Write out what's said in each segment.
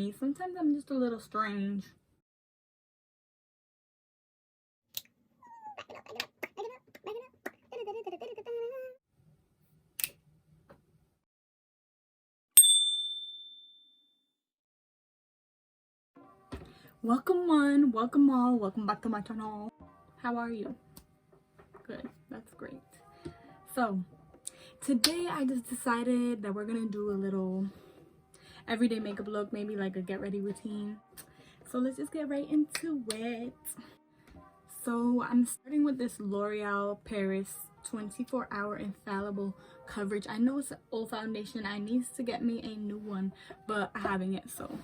me. Sometimes I'm just a little strange. Welcome one, welcome all, welcome back to my channel. How are you? Good, that's great. So today I just decided that we're gonna do a little everyday makeup look, maybe like a get ready routine. So let's just get right into it. So I'm starting with this L'Oreal Paris 24-hour infallible coverage. I know it's an old foundation. I need to get me a new one, but I haven't yet. So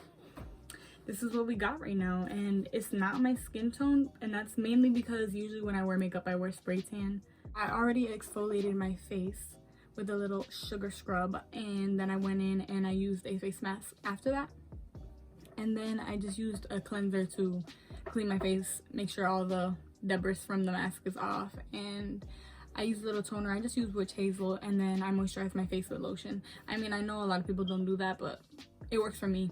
this is what we got right now, and it's not my skin tone, and that's mainly because usually when I wear makeup I wear spray tan. I already exfoliated my face with a little sugar scrub, and then I went in and I used a face mask after that, and then I just used a cleanser to clean my face, make sure all the debris from the mask is off, and I use a little toner. I just use witch hazel, and then I moisturize my face with lotion. I mean, I know a lot of people don't do that, but it works for me,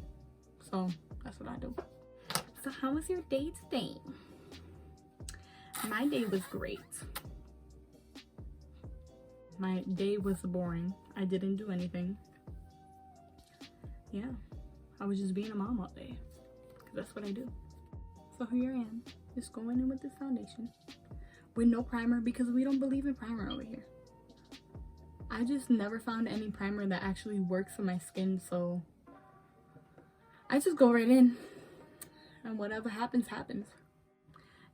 so that's what I do. So how was your day today? My day was great. My day was boring. I didn't do anything. Yeah, I was just being a mom all day, because that's what I do. So here I am, just going in with this foundation with no primer, because we don't believe in primer over here. I just never found any primer that actually works for my skin, so I just go right in and whatever happens happens.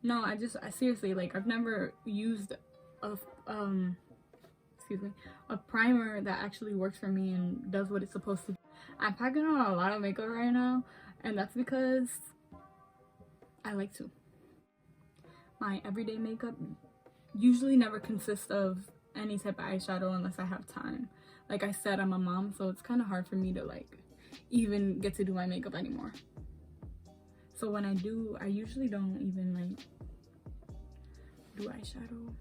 No, I seriously, like, I've never used a primer that actually works for me and does what it's supposed to do. I'm packing on a lot of makeup right now, and that's because I like to. My everyday makeup usually never consists of any type of eyeshadow unless I have time. Like I said, I'm a mom, so it's kind of hard for me to like even get to do my makeup anymore. So when I do, I usually don't even like do eyeshadow.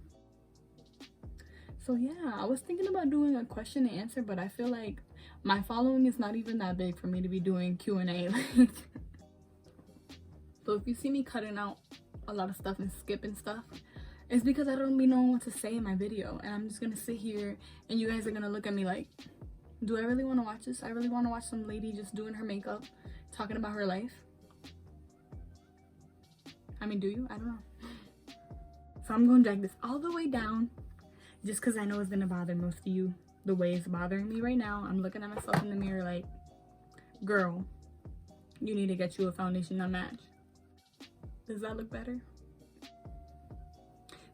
So yeah, I was thinking about doing a question and answer, but I feel like my following is not even that big for me to be doing Q&A. Like, so if you see me cutting out a lot of stuff and skipping stuff, it's because I don't be knowing what to say in my video, and I'm just gonna sit here and you guys are gonna look at me like, do I really want to watch this? I really want to watch some lady just doing her makeup, talking about her life. I mean, do you? I don't know. So I'm gonna drag this all the way down just because I know it's gonna bother most of you the way it's bothering me right now. I'm looking at myself in the mirror like, girl, you need to get you a foundation that match. Does that look better?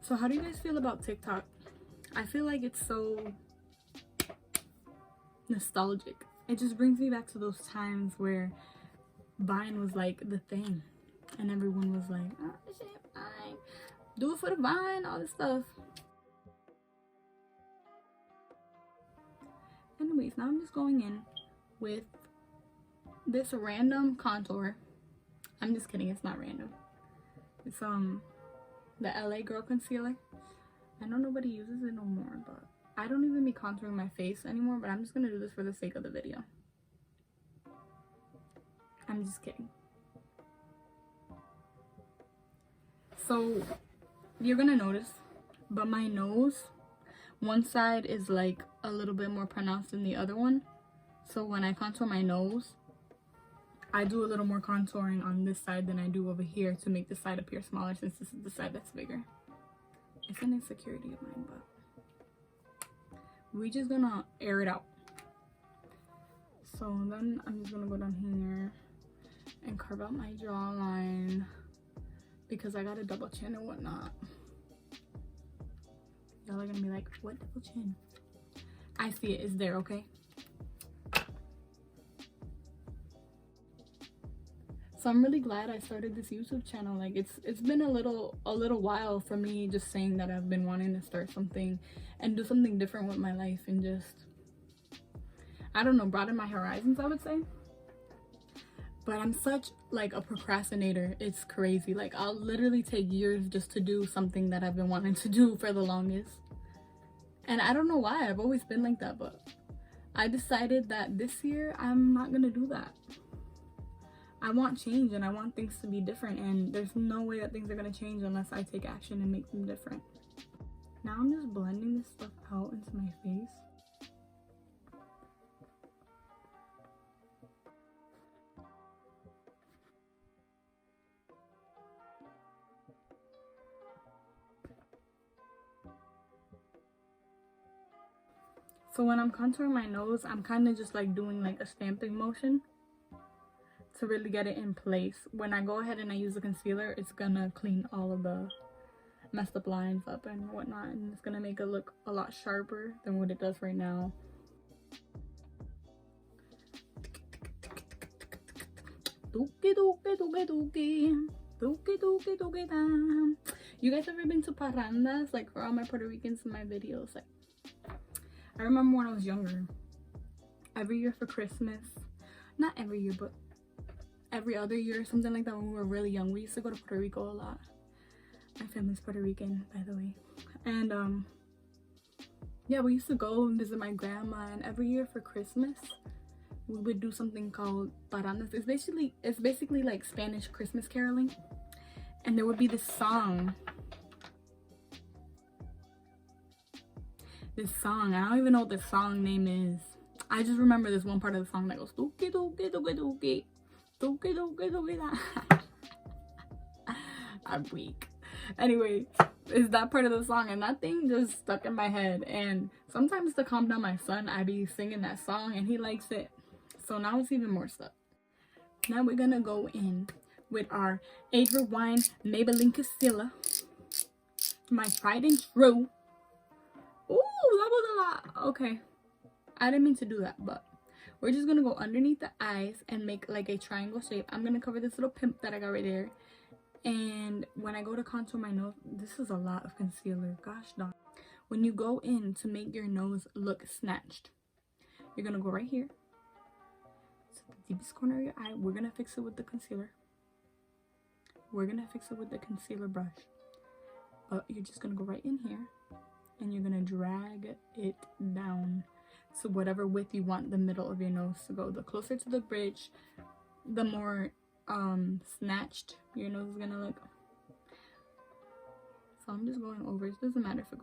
So how do you guys feel about TikTok? I feel like it's so nostalgic. It just brings me back to those times where Vine was like the thing, and everyone was like, oh shit, Vine, do it for the Vine, all this stuff. Anyways, now I'm just going in with this random contour. I'm just kidding, it's not random. It's the LA Girl concealer. I know nobody uses it no more, but I don't even be contouring my face anymore, but I'm just gonna do this for the sake of the video. I'm just kidding. So you're gonna notice, but my nose, one side is like a little bit more pronounced than the other one. So when I contour my nose, I do a little more contouring on this side than I do over here to make this side appear smaller, since this is the side that's bigger. It's an insecurity of mine, but we're just gonna air it out. So then I'm just gonna go down here and carve out my jawline because I got a double chin and whatnot. Y'all are gonna be like, what double chin? I see it, it's there, okay? So I'm really glad I started this YouTube channel. Like it's been a little while for me just saying that I've been wanting to start something and do something different with my life, and just, I don't know, broaden my horizons, I would say. But I'm such like a procrastinator, it's crazy. Like I'll literally take years just to do something that I've been wanting to do for the longest. And I don't know why, I've always been like that, but I decided that this year I'm not gonna do that. I want change and I want things to be different, and there's no way that things are going to change unless I take action and make them different. Now I'm just blending this stuff out into my face. So when I'm contouring my nose, I'm kind of just like doing like a stamping motion to really get it in place. When I go ahead and I use the concealer, it's gonna clean all of the messed up lines up and whatnot, and it's gonna make it look a lot sharper than what it does right now. You guys ever been to parrandas? Like, for all my Puerto Ricans in my videos, like, I remember when I was younger, every year for Christmas, not every year, but every other year, something like that, when we were really young, we used to go to Puerto Rico a lot. My family's Puerto Rican, by the way. And yeah, we used to go and visit my grandma, and every year for Christmas we would do something called parrandas. It's basically like Spanish Christmas caroling, and there would be this song. I don't even know what the song name is. I just remember this one part of the song that goes tuki tuki tuki tuki tuki tuki tuki. I'm weak. Anyway, it's that part of the song, and that thing just stuck in my head. And sometimes to calm down my son, I be singing that song, and he likes it. So now it's even more stuck. Now we're gonna go in with our Age Rewind Maybelline Concealer, my tried and true. Ooh, that was a lot. Okay, I didn't mean to do that, but we're just gonna go underneath the eyes and make like a triangle shape. I'm gonna cover this little pimp that I got right there. And when I go to contour my nose, this is a lot of concealer. Gosh darn. When you go in to make your nose look snatched, you're gonna go right here to the deepest corner of your eye. We're gonna fix it with the concealer. We're gonna fix it with the concealer brush. But you're just gonna go right in here, and you're gonna drag it down to whatever width you want the middle of your nose to go. The closer to the bridge, the more snatched your nose is gonna look. So I'm just going over. It doesn't matter if it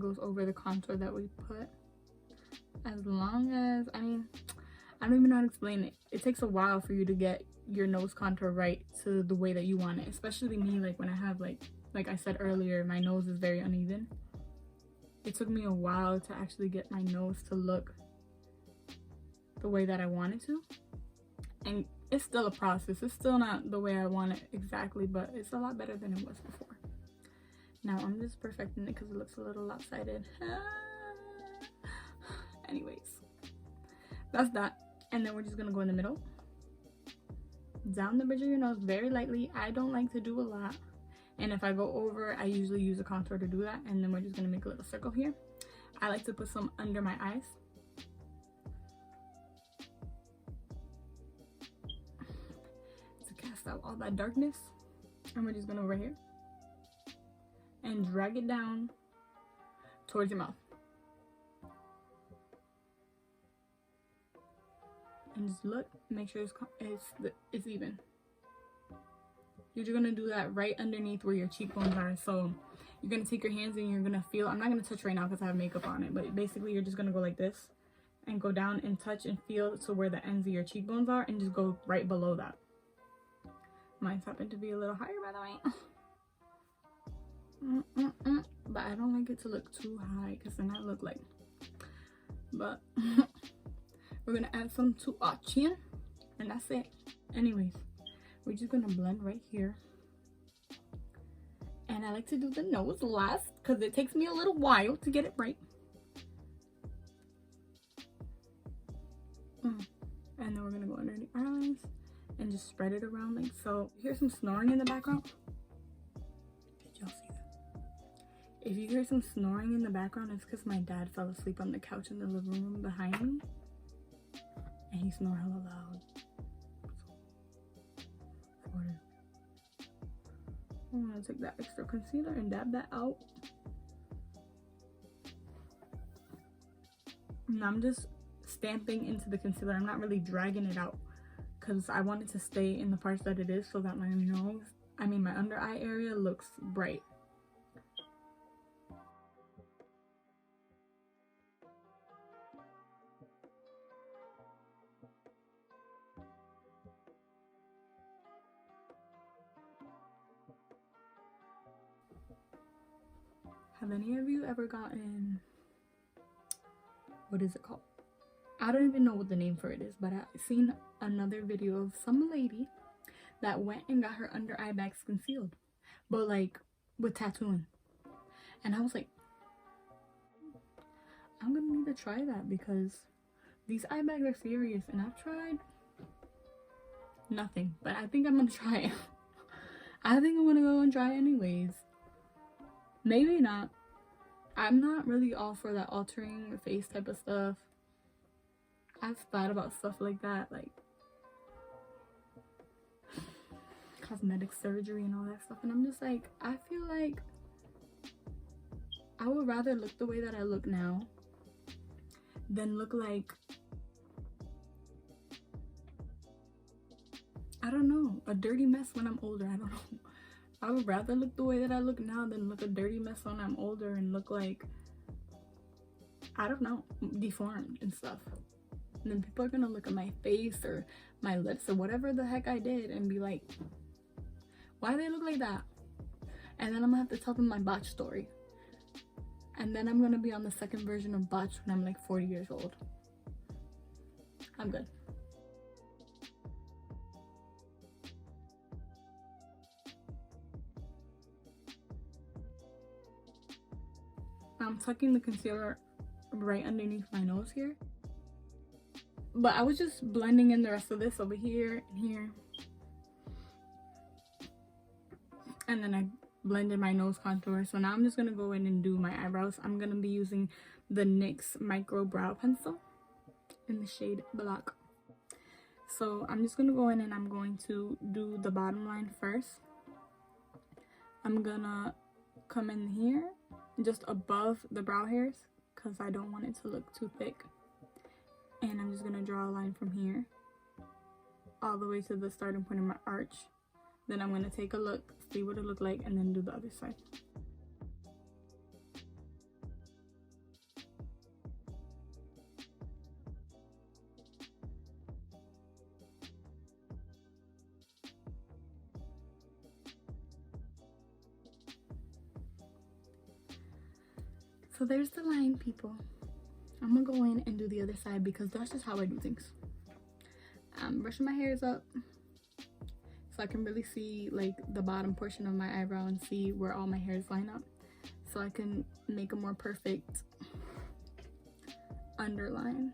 goes over the contour that we put, as long as, I mean, I don't even know how to explain it. It takes a while for you to get your nose contour right to the way that you want it, especially me. Like when I have like I said earlier, my nose is very uneven. It took me a while to actually get my nose to look the way that I wanted to, and it's still a process. It's still not the way I want it exactly, but it's a lot better than it was before. Now I'm just perfecting it because it looks a little lopsided. Anyways, that's that. And then we're just gonna go in the middle, down the bridge of your nose very lightly. I don't like to do a lot, and if I go over, I usually use a contour to do that. And then we're just gonna make a little circle here. I like to put some under my eyes. Out all that darkness, and we're just gonna over here and drag it down towards your mouth, and just look, make sure it's even. You're just gonna do that right underneath where your cheekbones are. So you're gonna take your hands and you're gonna feel, I'm not gonna touch right now because I have makeup on it, but basically you're just gonna go like this and go down and touch and feel to where the ends of your cheekbones are, and just go right below that. Mine's happen to be a little higher, by the way. But I don't like it to look too high because then I look like, but we're gonna add some to our chin, and that's it. Anyways, we're just gonna blend right here, and I like to do the nose last because it takes me a little while to get it right. And then we're gonna go under the eyes and just spread it around like so. You hear some snoring in the background? Did y'all see that? If you hear some snoring in the background, it's because my dad fell asleep on the couch in the living room behind me, and he snored hella loud. I'm gonna take that extra concealer and dab that out, and I'm just stamping into the concealer. I'm not really dragging it out because I want it to stay in the parts that it is so that my nose, my under eye area looks bright. Have any of you ever gotten, what is it called? I don't even know what the name for it is, but I've seen another video of some lady that went and got her under eye bags concealed, but like with tattooing. And I was like, I'm gonna need to try that because these eye bags are serious and I've tried nothing, but I think I'm gonna try it. I think I'm gonna go and try anyways. Maybe not. I'm not really all for that altering your face type of stuff. I've thought about stuff like that, like cosmetic surgery and all that stuff, and I'm just like, I feel like I would rather look the way that I look now than look like, I don't know, a dirty mess when I'm older. I don't know. I would rather look the way that I look now than look a dirty mess when I'm older and look like, I don't know, deformed and stuff. And then people are gonna look at my face or my lips or whatever the heck I did and be like, why do they look like that? And then I'm gonna have to tell them my botch story. And then I'm gonna be on the second version of botch when I'm like 40 years old. I'm good. I'm tucking the concealer right underneath my nose here. But I was just blending in the rest of this over here and here. And then I blended my nose contour. So now I'm just going to go in and do my eyebrows. I'm going to be using the NYX Micro Brow Pencil in the shade Black. So I'm just going to go in and I'm going to do the bottom line first. I'm going to come in here just above the brow hairs because I don't want it to look too thick. And I'm just going to draw a line from here all the way to the starting point of my arch. Then I'm going to take a look, see what it looked like, and then do the other side. So there's the line, people. I'm gonna go in and do the other side because that's just how I do things. I'm brushing my hairs up so I can really see like the bottom portion of my eyebrow and see where all my hairs line up, so I can make a more perfect underline.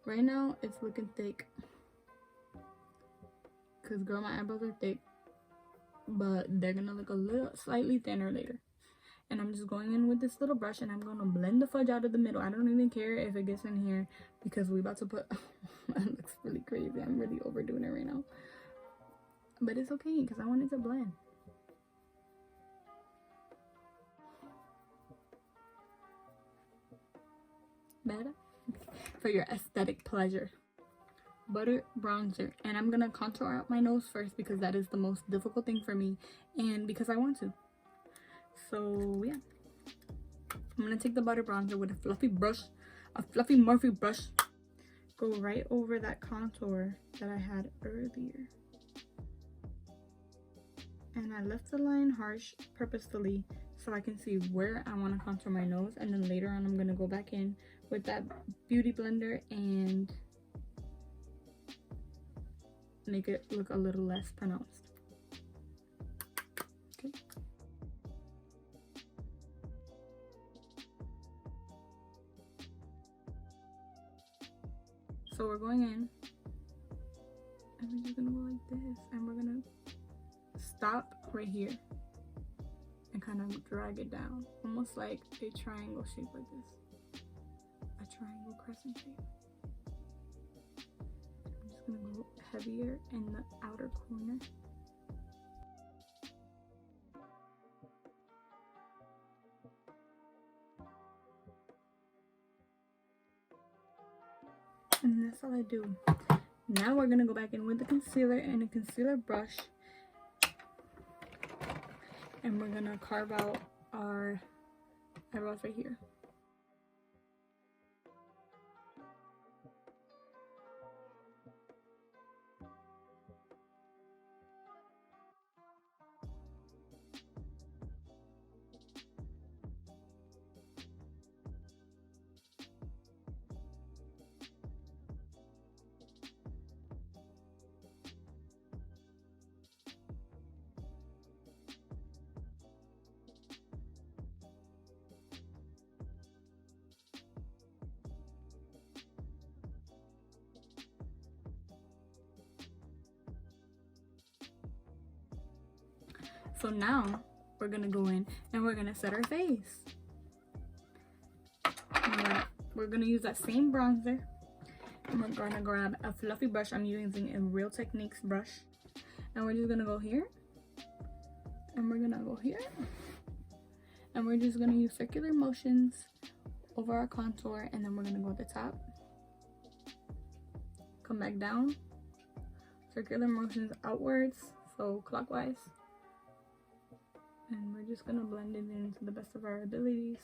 Right now it's looking thick because girl, my eyebrows are thick, but they're gonna look a little slightly thinner later. And I'm just going in with this little brush and I'm gonna blend the fudge out of the middle. I don't even care if it gets in here because we about to put it looks really crazy. I'm really overdoing it right now, but it's okay because I want it to blend. Better for your aesthetic pleasure. Butter bronzer, and I'm gonna contour out my nose first because that is the most difficult thing for me and because I want to. So yeah, I'm gonna take the butter bronzer with a fluffy brush, a fluffy Morphe brush, go right over that contour that I had earlier. And I left the line harsh purposefully so I can see where I want to contour my nose, and then later on I'm gonna go back in with that beauty blender and make it look a little less pronounced. Okay. So we're going in, and we're just gonna go like this, and we're gonna stop right here and kind of drag it down, almost like a triangle shape, like this, a triangle crescent shape. I'm just gonna go heavier in the outer corner. And that's all I do. Now we're gonna go back in with the concealer and a concealer brush, and we're gonna carve out our eyebrows right here. So now we're gonna go in and we're gonna set our face. We're gonna use that same bronzer, and we're gonna grab a fluffy brush. I'm using a Real Techniques brush, and we're just gonna go here, and we're gonna go here, and we're just gonna use circular motions over our contour, and then we're gonna go at the top, come back down, circular motions outwards, so clockwise. And we're just gonna blend it in to the best of our abilities.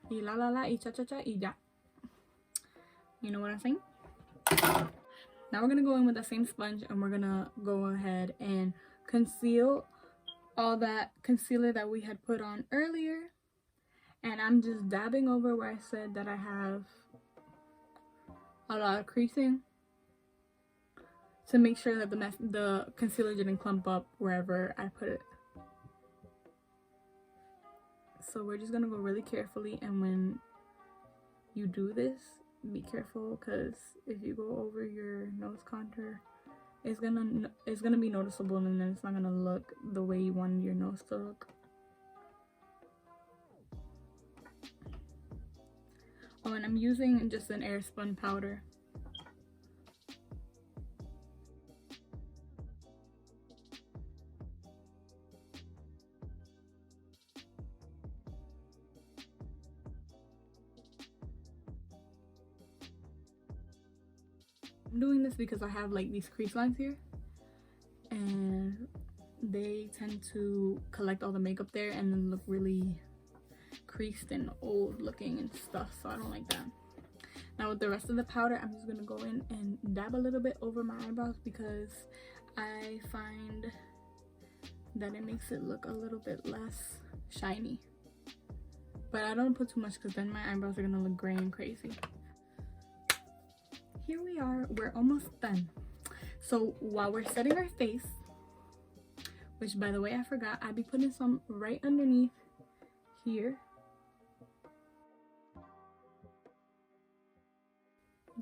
Y la la la, y cha cha cha, y ya. You know what I'm saying? Now we're gonna go in with the same sponge, and we're gonna go ahead and conceal all that concealer that we had put on earlier. And I'm just dabbing over where I said that I have a lot of creasing, to make sure that the concealer didn't clump up wherever I put it. So we're just gonna go really carefully, and when you do this, be careful, because if you go over your nose contour, it's gonna be noticeable, and then it's not gonna look the way you want your nose to look. Oh, and I'm using just an air spun powder. I'm doing this because I have like these crease lines here, and they tend to collect all the makeup there and then look really creased and old looking and stuff, so I don't like that. Now with the rest of the powder, I'm just gonna go in and dab a little bit over my eyebrows, because I find that it makes it look a little bit less shiny. But I don't put too much, because then my eyebrows are gonna look gray and crazy. Here we are, we're almost done. So while we're setting our face, which by the way I forgot, I'd be putting some right underneath here,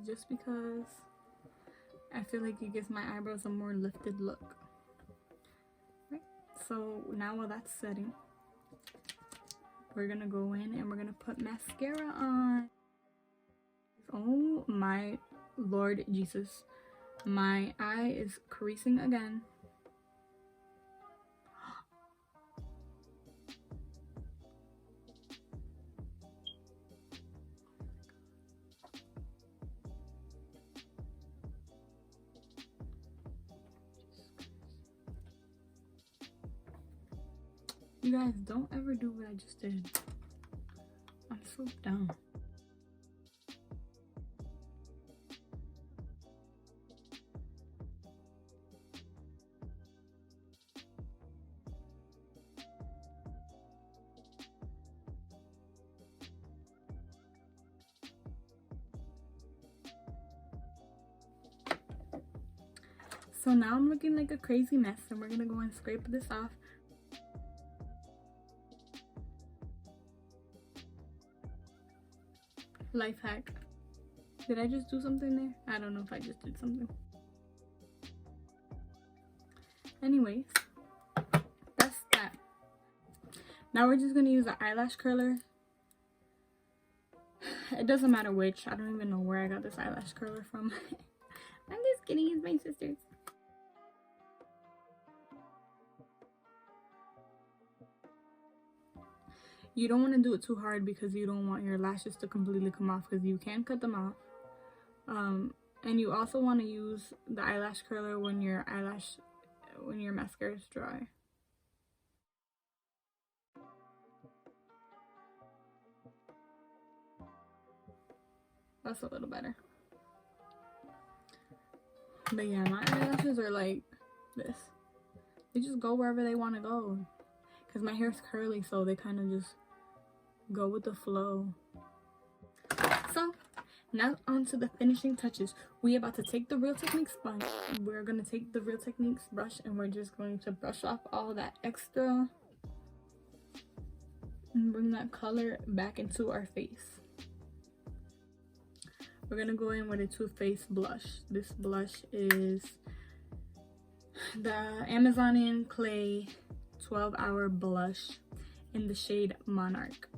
just because I feel like it gives my eyebrows a more lifted look. Right, so now while that's setting, we're gonna go in and we're gonna put mascara on. Oh my Lord Jesus, my eye is creasing again. You guys, don't ever do what I just did. I'm so dumb. So now I'm looking like a crazy mess, and we're gonna go and scrape this off. Life hack. Did I just do something there? I don't know if I just did something. Anyways, that's that. Now we're just gonna use the eyelash curler. It doesn't matter which. I don't even know where I got this eyelash curler from. I'm just kidding, it's my sister's. You don't want to do it too hard because you don't want your lashes to completely come off, because you can cut them off. And you also want to use the eyelash curler when your mascara is dry. That's a little better. But yeah, my eyelashes are like this. They just go wherever they want to go. Because my hair's curly, so they kind of just go with the flow. So, now on to the finishing touches. We're about to take the Real Techniques sponge. We're going to take the Real Techniques brush, and we're just going to brush off all that extra and bring that color back into our face. We're going to go in with a Too Faced blush. This blush is the Amazonian Clay 12-Hour Blush in the shade Monarch.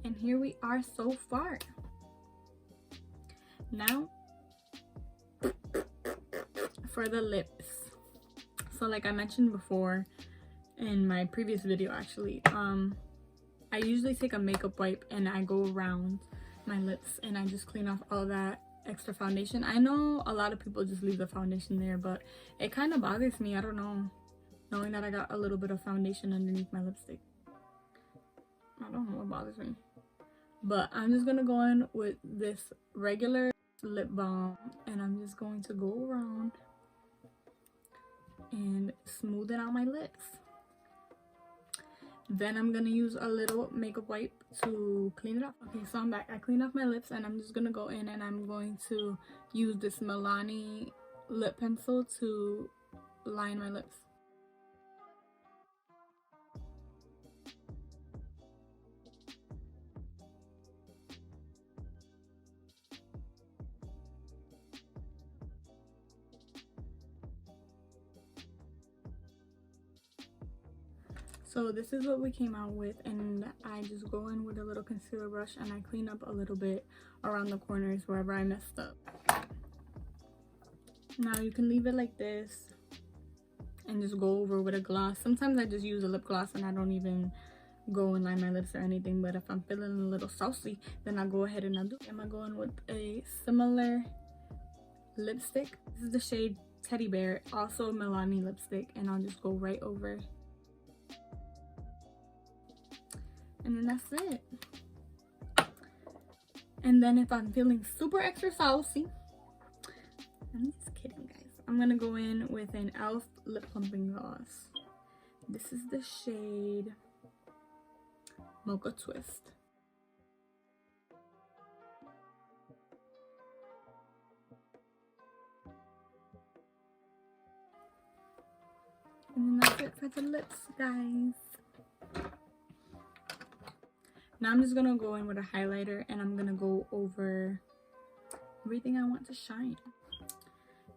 And here we are so far. Now for the lips. So like I mentioned before in my previous video, actually, I usually take a makeup wipe and I go around my lips and I just clean off all that extra foundation. I know a lot of people just leave the foundation there, but it kind of bothers me. I don't know, knowing that I got a little bit of foundation underneath my lipstick. I don't know what bothers me. But I'm just gonna go in with this regular lip balm, and I'm just going to go around and smoothen out my lips. Then I'm gonna use a little makeup wipe to clean it up. Okay, so I'm back. I cleaned off my lips, and I'm just gonna go in and I'm going to use this Milani lip pencil to line my lips. So this is what we came out with, and I just go in with a little concealer brush and I clean up a little bit around the corners wherever I messed up. Now you can leave it like this and just go over with a gloss. Sometimes I just use a lip gloss and I don't even go and line my lips or anything, but if I'm feeling a little saucy, then I'll go ahead and I'll do it. I'm going with a similar lipstick. This is the shade Teddy Bear, also a Milani lipstick, and I'll just go right over. And then that's it. And then if I'm feeling super extra saucy, I'm just kidding, guys, I'm gonna go in with an e.l.f. lip plumping gloss. This is the shade Mocha Twist. And then that's it for the lips, guys. Now I'm just gonna go in with a highlighter and I'm gonna go over everything I want to shine.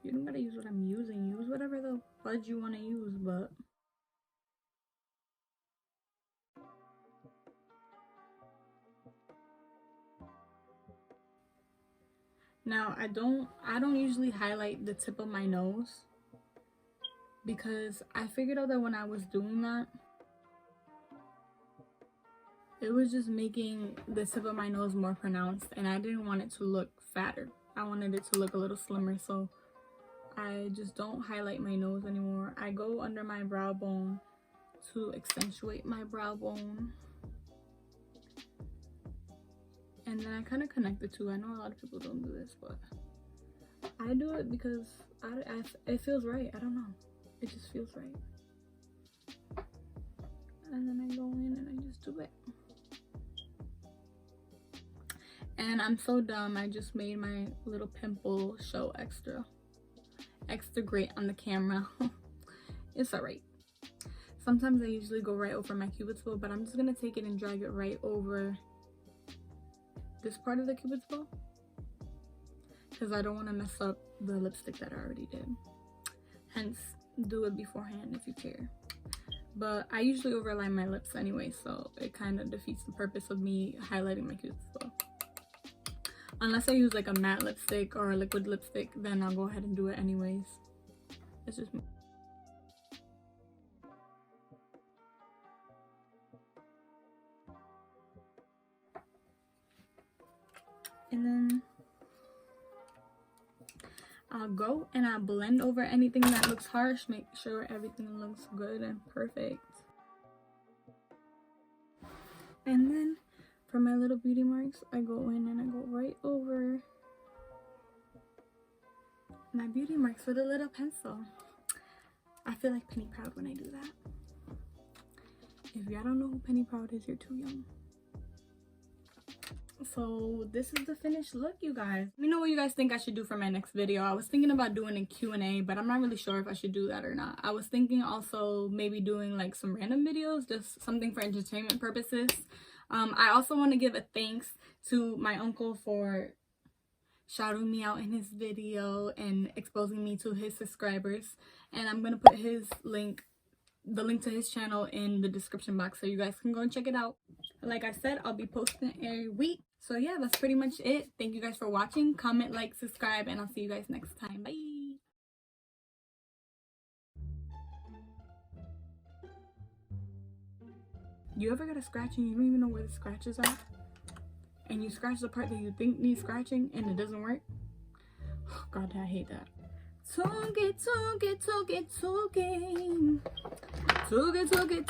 You don't gotta use what I'm using. Use whatever the fudge you want to use, but now I don't usually highlight the tip of my nose, because I figured out that when I was doing that, it was just making the tip of my nose more pronounced, and I didn't want it to look fatter. I wanted it to look a little slimmer, so I just don't highlight my nose anymore. I go under my brow bone to accentuate my brow bone, and then I kind of connect the two. I know a lot of people don't do this, but I do it because it feels right. I don't know, it just feels right. And then I go in and I just do it. And I'm so dumb, I just made my little pimple show extra great on the camera. It's alright. Sometimes I usually go right over my cupid's bow, but I'm just gonna take it and drag it right over this part of the cupid's bow, because I don't want to mess up the lipstick that I already did. Hence, do it beforehand if you care. But I usually overline my lips anyway, so it kind of defeats the purpose of me highlighting my cupid's bow. Unless I use like a matte lipstick or a liquid lipstick, then I'll go ahead and do it anyways. It's just me. And then I'll go and I'll blend over anything that looks harsh, make sure everything looks good and perfect. And then for my little beauty marks, I go in and I go right over my beauty marks with a little pencil. I feel like Penny Proud when I do that. If y'all don't know who Penny Proud is, you're too young. So this is the finished look, you guys. Let me know what you guys think I should do for my next video. I was thinking about doing a Q&A, but I'm not really sure if I should do that or not. I was thinking also maybe doing like some random videos, just something for entertainment purposes. I also want to give a thanks to my uncle for shouting me out in his video and exposing me to his subscribers. And I'm going to put his link, the link to his channel, in the description box so you guys can go and check it out. Like I said, I'll be posting every week. So yeah, that's pretty much it. Thank you guys for watching. Comment, like, subscribe, and I'll see you guys next time. Bye. You ever got a scratch and you don't even know where the scratches are? And you scratch the part that you think needs scratching and it doesn't work? Oh, God, I hate that. Toge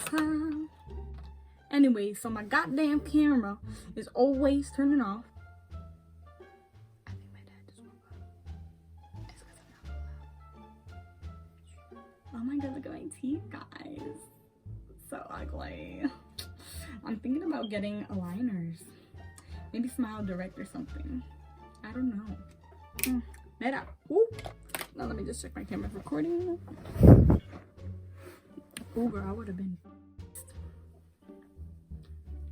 time. Anyway, so my goddamn camera is always turning off. I think my dad just woke up. It's because I'm not loud. Oh my God, look at my teeth, guys. So ugly. I'm thinking about getting aligners. Maybe Smile Direct or something. I don't know. Mira. Ooh. Now let me just check my camera's recording. Ooh, girl, I would have been.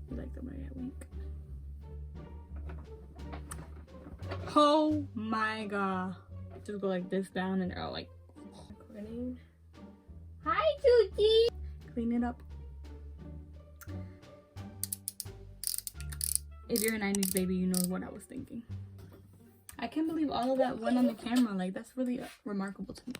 You like the way I wink? Oh my God. Just go like this down and they're all like recording. Hi, Tuki. Clean it up. If you're a 90s baby, you know what I was thinking. I can't believe all of that went on the camera. Like, that's really remarkable to me.